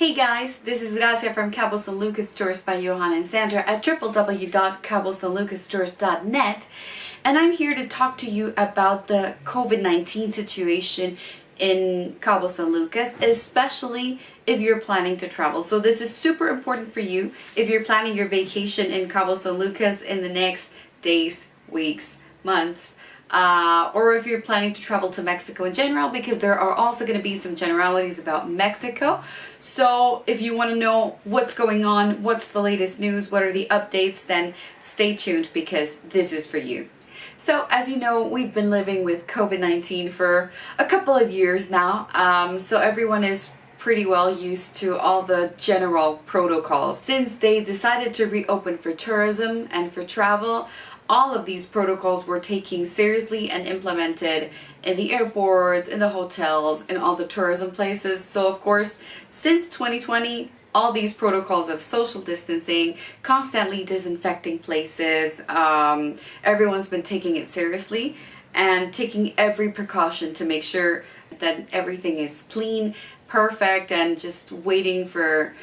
Hey guys, this is Gracia from Cabo San Lucas Tours by Johan and Sandra at www.cabosanlucastours.net, and I'm here to talk to you about the COVID-19 situation in Cabo San Lucas, especially if you're planning to travel. So this is super important for you if you're planning your vacation in Cabo San Lucas in the next days, weeks, months, or if you're planning to travel to Mexico in general, because there are also going to be some generalities about Mexico. So if you want to know what's going on, what's the latest news, what are the updates, then stay tuned because this is for you. So as you know, we've been living with COVID-19 for a couple of years now, so everyone is pretty well used to all the general protocols. Since they decided to reopen for tourism and for travel, all of these protocols were taken seriously and implemented in the airports, in the hotels, in all the tourism places. So of course, since 2020, all these protocols of social distancing, constantly disinfecting places, everyone's been taking it seriously and taking every precaution to make sure that everything is clean, perfect, and just waiting for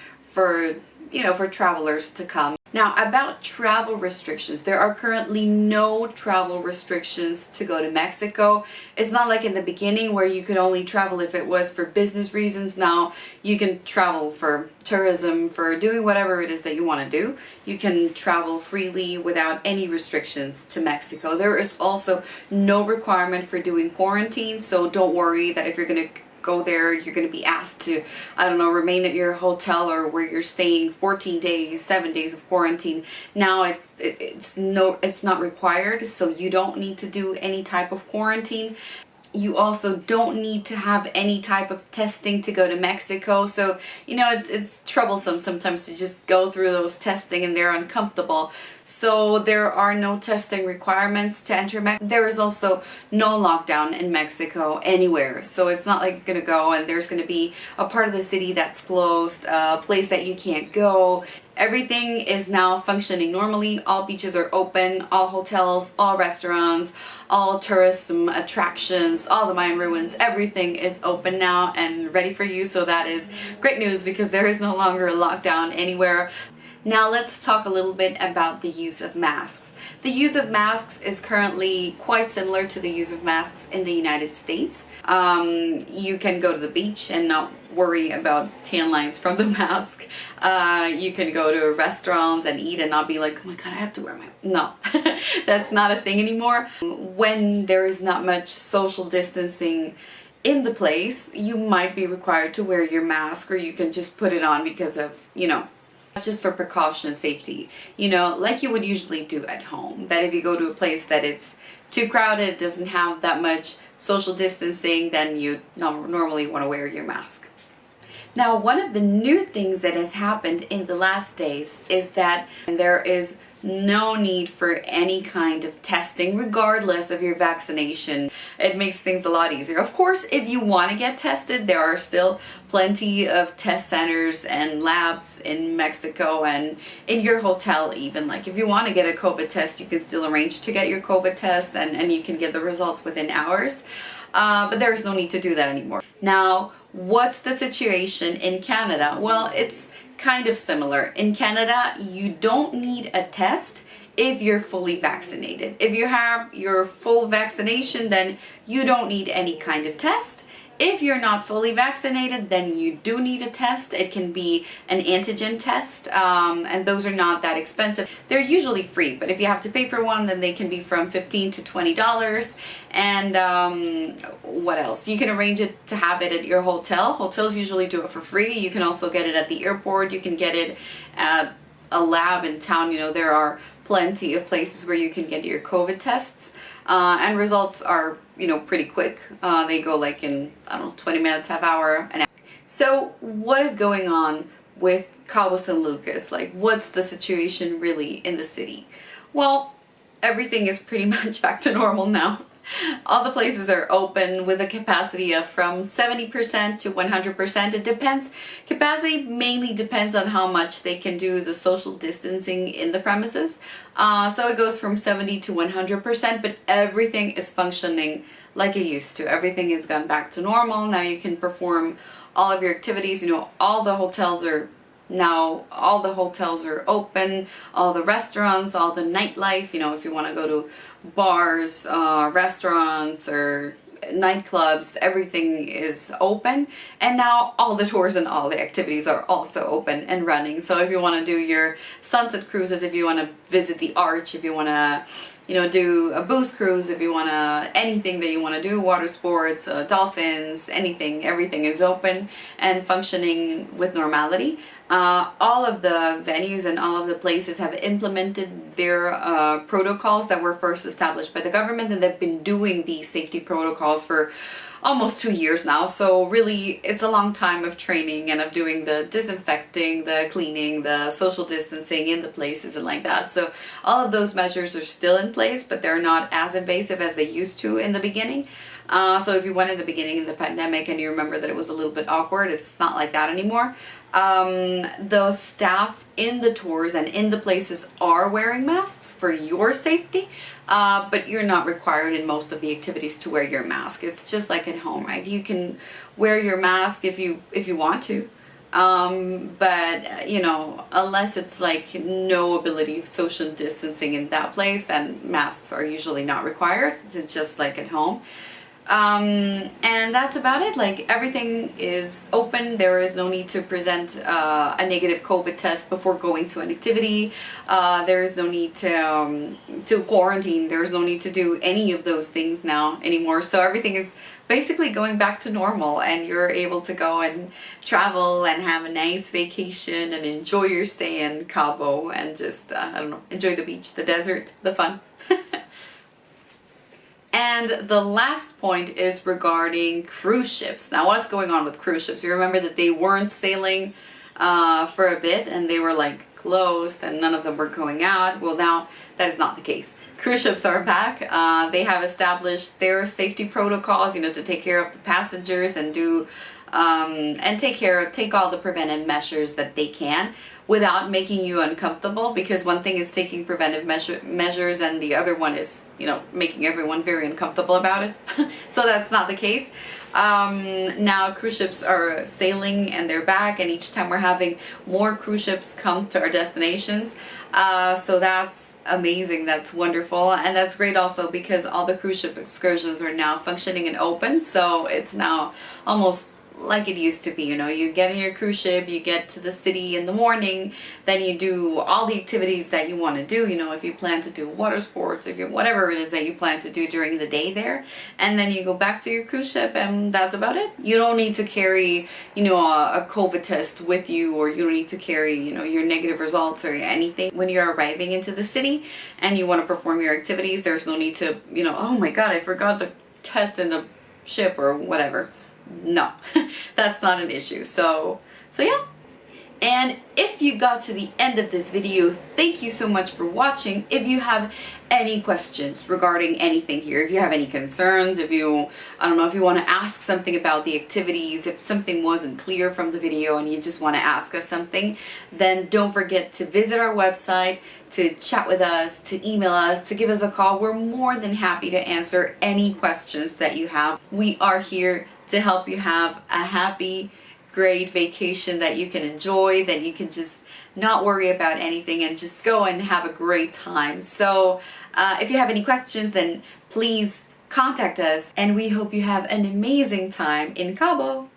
travelers to come. Now, about travel restrictions, there are currently no travel restrictions to go to Mexico. It's not like in the beginning where you could only travel if it was for business reasons. Now you can travel for tourism, for doing whatever it is that you want to do. You can travel freely without any restrictions to Mexico. There is also no requirement for doing quarantine, so don't worry that if you're going to go there, you're going to be asked to, I don't know, remain at your hotel or where you're staying 14 days, 7 days of quarantine. Now it's not required, so you don't need to do any type of quarantine. You also don't need to have any type of testing to go to Mexico. So, it's troublesome sometimes to just go through those testing and they're uncomfortable. So there are no testing requirements to enter Mexico. There is also no lockdown in Mexico anywhere. So it's not like you're going to go and there's going to be a part of the city that's closed, a place that you can't go. Everything is now functioning normally. All beaches are open, all hotels, all restaurants, all tourism attractions, all the Mayan ruins, everything is open now and ready for you. So that is great news because there is no longer a lockdown anywhere. Now let's talk a little bit about the use of masks. The use of masks is currently quite similar to the use of masks in the United States. You can go to the beach and not worry about tan lines from the mask. You can go to restaurants and eat and not be like, oh my god, I have to wear my... No, that's not a thing anymore. When there is not much social distancing in the place, you might be required to wear your mask, or you can just put it on because of, just for precaution and safety, like you would usually do at home. That if you go to a place that it's too crowded, doesn't have that much social distancing, then you normally want to wear your mask. Now, one of the new things that has happened in the last days is that there is no need for any kind of testing regardless of your vaccination. It makes things a lot easier. Of course, if you want to get tested, there are still plenty of test centers and labs in Mexico and in your hotel even. Like if you want to get a COVID test, you can still arrange to get your COVID test and you can get the results within hours. But there is no need to do that anymore. Now, what's the situation in Canada? Well, it's kind of similar. In Canada, you don't need a test if you're fully vaccinated. If you have your full vaccination, then you don't need any kind of test. If you're not fully vaccinated, then you do need a test. It can be an antigen test, and those are not that expensive. They're usually free, but if you have to pay for one, then they can be from $15 to $20. And what else? You can arrange it to have it at your hotel. Hotels usually do it for free. You can also get it at the airport. You can get it at a lab in town. There are plenty of places where you can get your COVID tests. And results are, pretty quick. They go like in, 20 minutes, half hour, an hour. So what is going on with Cabo San Lucas? Like, what's the situation really in the city? Well, everything is pretty much back to normal now. All the places are open with a capacity of from 70% to 100%. It depends. Capacity mainly depends on how much they can do the social distancing in the premises. So it goes from 70 to 100%, but everything is functioning like it used to. Everything has gone back to normal. Now you can perform all of your activities. You know, all the hotels are open, all the restaurants, all the nightlife, you know, if you want to go to bars, restaurants, or nightclubs, everything is open. And now all the tours and all the activities are also open and running. So if you want to do your sunset cruises, if you want to visit the arch, if you want to, you know, do a booze cruise, if you want to, anything that you want to do, water sports, dolphins, anything, everything is open and functioning with normality. All of the venues and all of the places have implemented their protocols that were first established by the government, and they've been doing these safety protocols for almost 2 years now. So really, it's a long time of training and of doing the disinfecting, the cleaning, the social distancing in the places and like that. So all of those measures are still in place, but they're not as invasive as they used to in the beginning. So if you went in the beginning of the pandemic and you remember that it was a little bit awkward, it's not like that anymore. The staff in the tours and in the places are wearing masks for your safety, but you're not required in most of the activities to wear your mask. It's just like at home, right? You can wear your mask if you want to, but you know, unless it's like no ability of social distancing in that place, then masks are usually not required. It's just like at home. And that's about it. Like, everything is open. There is no need to present a negative COVID test before going to an activity. There is no need to quarantine. There is no need to do any of those things now anymore. So everything is basically going back to normal, and you're able to go and travel and have a nice vacation and enjoy your stay in Cabo and just, I don't know, enjoy the beach, the desert, the fun. And the last point is regarding cruise ships. Now, what's going on with cruise ships? You remember that they weren't sailing for a bit, and they were like closed and none of them were going out. Well, now that is not the case. Cruise ships are back. They have established their safety protocols, you know, to take care of the passengers and do and take all the preventive measures that they can without making you uncomfortable, because one thing is taking preventive measures and the other one is, you know, making everyone very uncomfortable about it. So that's not the case. Now cruise ships are sailing and they're back, and each time we're having more cruise ships come to our destinations. So that's amazing, that's wonderful, and that's great also because all the cruise ship excursions are now functioning and open. So it's now almost like it used to be, you know, you get in your cruise ship, you get to the city in the morning, then you do all the activities that you want to do, you know, if you plan to do water sports, if you whatever it is that you plan to do during the day there, and then you go back to your cruise ship, and that's about it. You don't need to carry, you know, a COVID test with you, or you don't need to carry, you know, your negative results or anything. When you're arriving into the city and you want to perform your activities, there's no need to, you know, oh my god, I forgot the test in the ship or whatever. No, that's not an issue. So yeah. And if you got to the end of this video, thank you so much for watching. If you have any questions regarding anything here, if you have any concerns, if you, I don't know, if you want to ask something about the activities, if something wasn't clear from the video and you just want to ask us something, then don't forget to visit our website, to chat with us, to email us, to give us a call. We're more than happy to answer any questions that you have. We are here to help you have a happy, great vacation that you can enjoy, that you can just not worry about anything and just go and have a great time. So if you have any questions, then please contact us, and we hope you have an amazing time in Cabo.